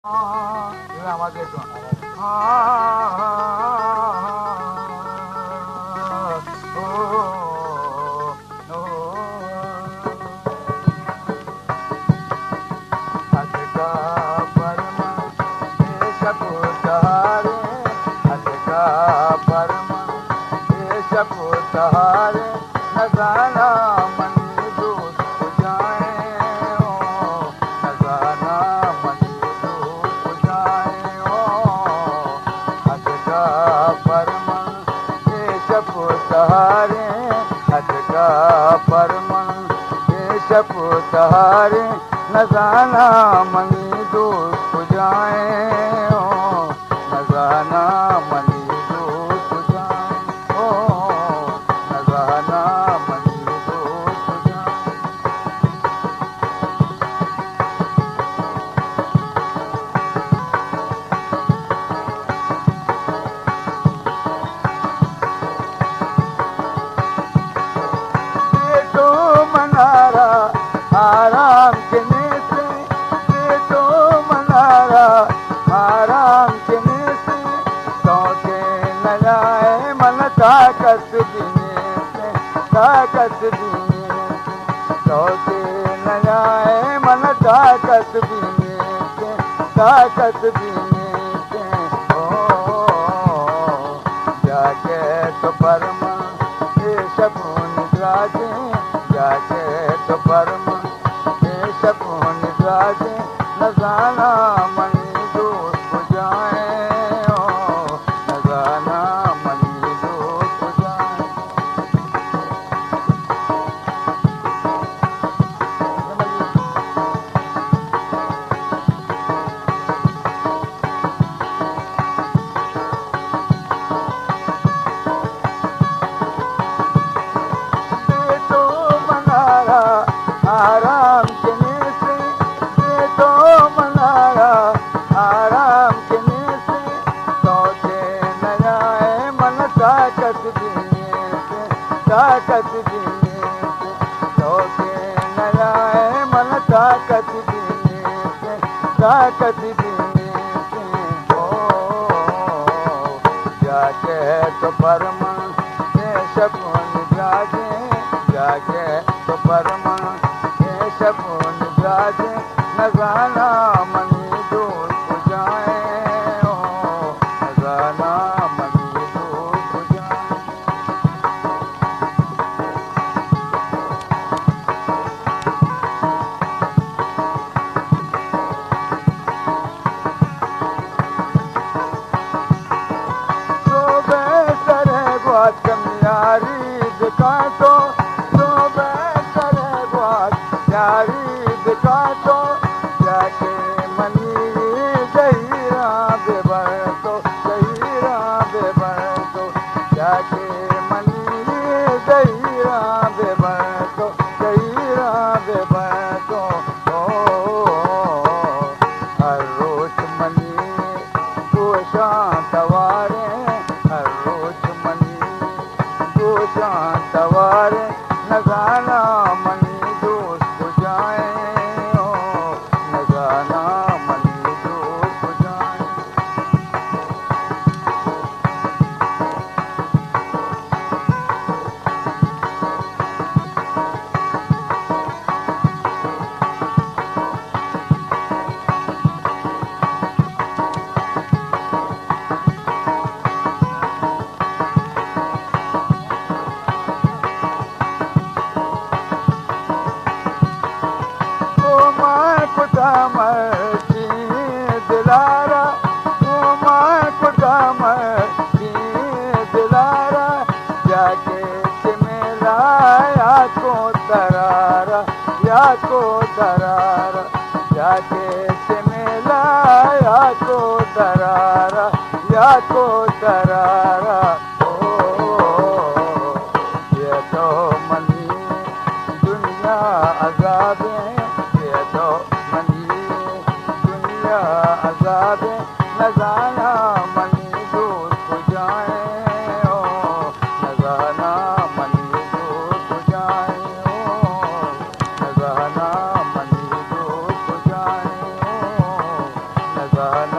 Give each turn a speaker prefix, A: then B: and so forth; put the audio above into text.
A: आवाज सहारे नजाना मनी दूत जाए ओ नजाना मनी दूत जाए ओ अदका परमन देशप सहारे अदका परमन देशप सहारे नजाना मनी दूत जाए ओ नजाना मनी आराम के से ये तो मनारा आराम के से तो के न जाए मन ताकत दीने से ताकत दीने से तो के न जाए मन ताकत दीने से ताकत दीने से ओ जाके तो परमा ये शकुन राजे जाके तो परमा शकुन राजे नजाना मनी दूत जाए ओ नजाना मनी दूत जाए तो मनारा आराम के तो मनारा आराम के से तो के न जाए मन ताकत दीने से ताकत दीने से तो के न जाए मन ताकत दीने से ताकत दीने से ओ जाके तो परमन शकुन राजे जाके तो परमन शकुन राजे नजाना मनी दूत जाए ओ नजाना मनी दूत जाए तो बेहतर है बहुत कमियारी दिखा तो बेहतर है बहुत यारी दिखा तो जाके मनी जहीरा बेबर तो जहीरा बेबर तो जाके मनी जहीरा बेबर तो जहीरा बेबर तो हर रोज मनी गोशां तवारे हर रोज मनी गोशां तवारे नजाना मनी दोस्त जाए ओ नजाना मनी दोस्त जाए मर्जी दिलारा ओ मां खुदा मर्जी दिलारा जाके चिमेला या को दरारा या को दरारा जाके चिमेला या को दरारा या को दरारा ओ ये तो मनी दुनिया अज़ाबे ये तो अज़ाब नजाना मनी दूत जाए ओ नजाना मनी दूत जाए ओ नजाना मनी दूत जाए ओ नजाना